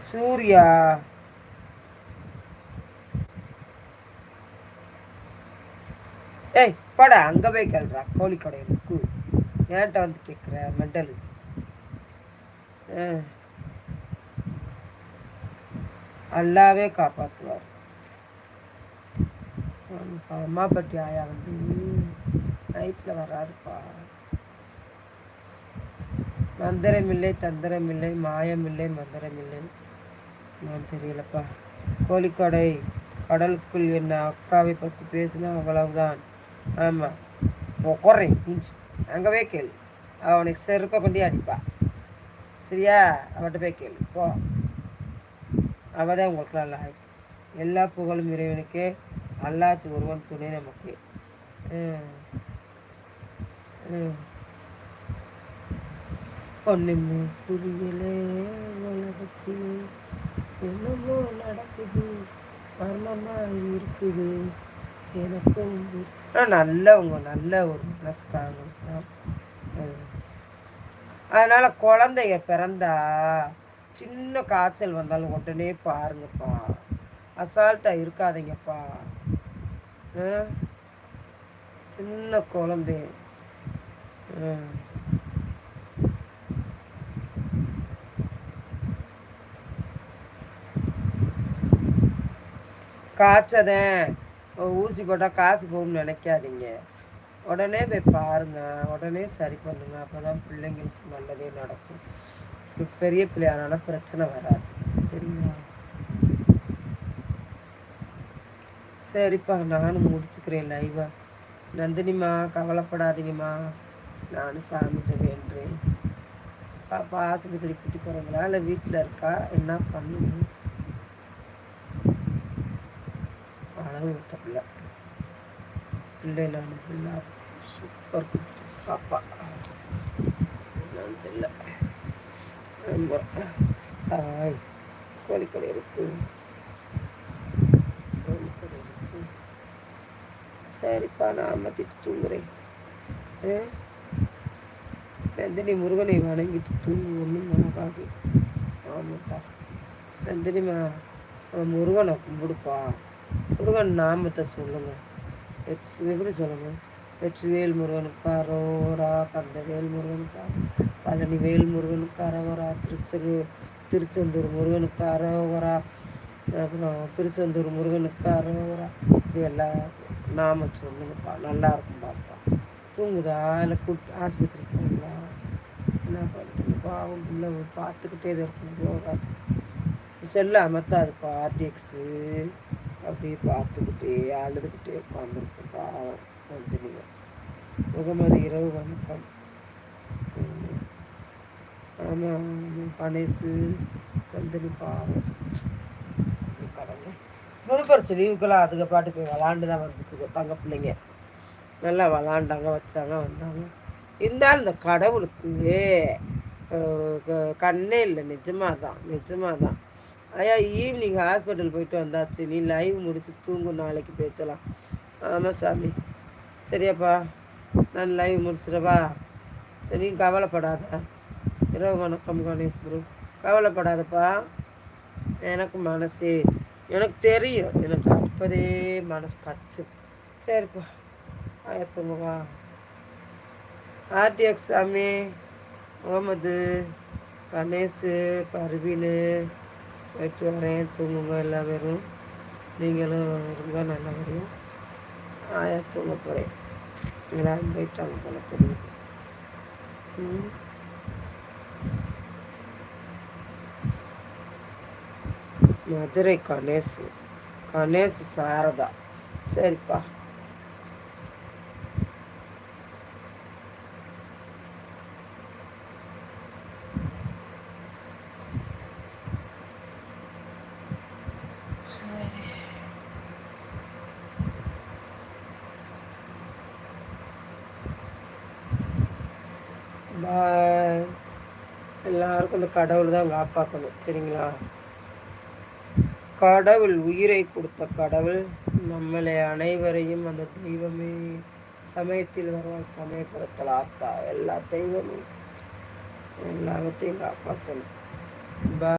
சூர்யா ஏய் படா அங்கே போய் கேள்றா கோழி கடை இருக்கு ஏன்ட்ட வந்து கேட்குற மெண்டலு அல்லாவே காப்பாற்றுவார். அம்மாப்பட்டி ஆயா வந்து நைட்டில் வராதுப்பா. மந்திரமில்லை தந்திரமில்லை மாயமில்லை மந்திரமில்லை. நான் தெரியலப்பா. கோழிக்கடை கடலுக்குள் என்ன அக்காவை பற்றி பேசினா அவ்வளவுதான். ஆமாம் குறையும் குஞ்சு அங்கவே கேளு. அவனை செருப்பை கொண்டே அடிப்பா. சரியா? அவன்கிட்ட போய் கேளு போ. அவதான் உங்களுக்கு நல்லா ஆயிருக்கு. எல்லா புகழும் இறைவனுக்கே. அல்லாச்சு ஒருவன் துணை நமக்கு. ஒன்றுமே புரியலே உலகத்திலே என்னமோ நடக்குது மர்மமாக இருக்குது எனக்கும். நல்லவங்க நல்ல ஒரு மனசுக்காரங்க தான். அதனால் குழந்தைய பிறந்தா சின்ன காய்ச்சல் வந்தாலும் உடனே பாருங்கப்பா. அசால்ட்டாக இருக்காதீங்கப்பா. சின்ன குழந்தை காய்ச்சதேன் ஊசி போட்டால் காசு போகும்னு நினைக்காதீங்க. உடனே போய் பாருங்க, உடனே சரி பண்ணுங்க. அப்போ தான் பிள்ளைங்களுக்கு நல்லதே நடக்கும். பெரிய பிள்ளையானால பிரச்சனை வராது. சரிங்களா? சரிப்பா, நானும் முடிச்சுக்கிறேன் லைவா. நந்தினிம்மா கவலைப்படாதீங்கம்மா, நானும் சாமிகிட்ட வேண்டுறேன். பாப்பா ஆஸ்பத்திரி கூட்டி போகிறீங்களா இல்லை வீட்டில் இருக்கா? என்ன பண்ணுங்க? அளவு தெரியல இல்லை. நான் பிள்ளை சூப்பர் பாப்பா தெரியல. ஆமாம் கோழிக்கடை இருக்கு. கோழிக்கடை இருக்கு. சரிப்பா, நான் அமர்த்திட்டு தூங்குறேன். நந்தினி முருகனை வணங்கிட்டு தூங்கு, ஒன்றும் ஆகாது. ஆமாப்பா நந்தினிமா, முருகனை கும்பிடுப்பா. முருகன் நாமத்தை சொல்லுங்க. எப்படி சொல்லுங்க? வெற்றிவேல் முருகனுக்கு அரோரா, கந்தவேல் முருகனுக்கு, பழனி வேல் முருகனுக்கு அரோகரா, திருச்செந்தூர் முருகனுக்கு அரோகரா, அப்புறம் திருச்செந்தூர் முருகனுக்கு அரோகரா. இப்படி எல்லாம் நாம சொல்லுங்கப்பா. நல்லா இருக்கும் பாப்பா. தூங்குதா இல்லை ஆஸ்பத்திரி போங்களா? என்ன பண்ணுறீங்க? பாவம் பிள்ளை பார்த்துக்கிட்டே தான் இருக்கும். போகாது செல்ல அமர்த்தாதுப்பா. ஆர்டிஎக்ஸு அப்படியே பார்த்துக்கிட்டே அழுதுகிட்டே உட்காந்துருக்கு பாவம். நந்தினிங்க முகமது இரவு வணக்கம். ஆமாம் கணேசு நந்தினி பாவம். கடவுளே, முழுப்பரிச்சு லீவுக்கெல்லாம் அதுக்கு பாட்டு போய் விளாண்டு தான் வந்துச்சு. தங்க பிள்ளைங்க நல்லா விளாண்டாங்க, வச்சாங்க, வந்தாங்க. இருந்தாலும் இந்த கடவுளுக்கு கண்ணே இல்லை. நிஜமாக தான். ஐயா ஈவினிங் ஹாஸ்பிட்டல் போயிட்டு வந்தாச்சு. நீ லைவ் முடிச்சு தூங்கு, நாளைக்கு பேசலாம். ஆமாம் சாமி. சரியாப்பா, நான் லைவ் முடிச்சிடவா? சரி, கவலைப்படாத. இரவு வணக்கம் கணேஷ் ப்ரோ. கவலைப்படாதப்பா. எனக்கு மனசே எனக்கு தெரியும். எனக்கு அப்போதே மனசு கச்சு. சரிப்பா, ஆயத்துங்கவா. ஆர்டிஎக்ஸ் சாமி, முகமது, கணேஷு, பர்வீனு போயிட்டு வரேன். தூங்குங்க எல்லா பேரும். நீங்களும் இருங்க, நல்லா வரையும். ஆயா தூங்க போகிறேன். எல்லாரும் போயிட்டாங்க போல தெரியுது. மதுரை கணேஷ் சாரதா. சரிப்பா. பாய். எல்லாருக்கும் இந்த கடவுள் தான் காப்பாற்றணும். சரிங்களா? கடவுள் உயிரை கொடுத்த கடவுள் நம்மளை அனைவரையும் அந்த தெய்வமே சமயத்தில் வருவார். சமயபுரத்தில் ஆத்தா எல்லா தெய்வமும் எல்லாத்தையும் காப்பாற்றணும்.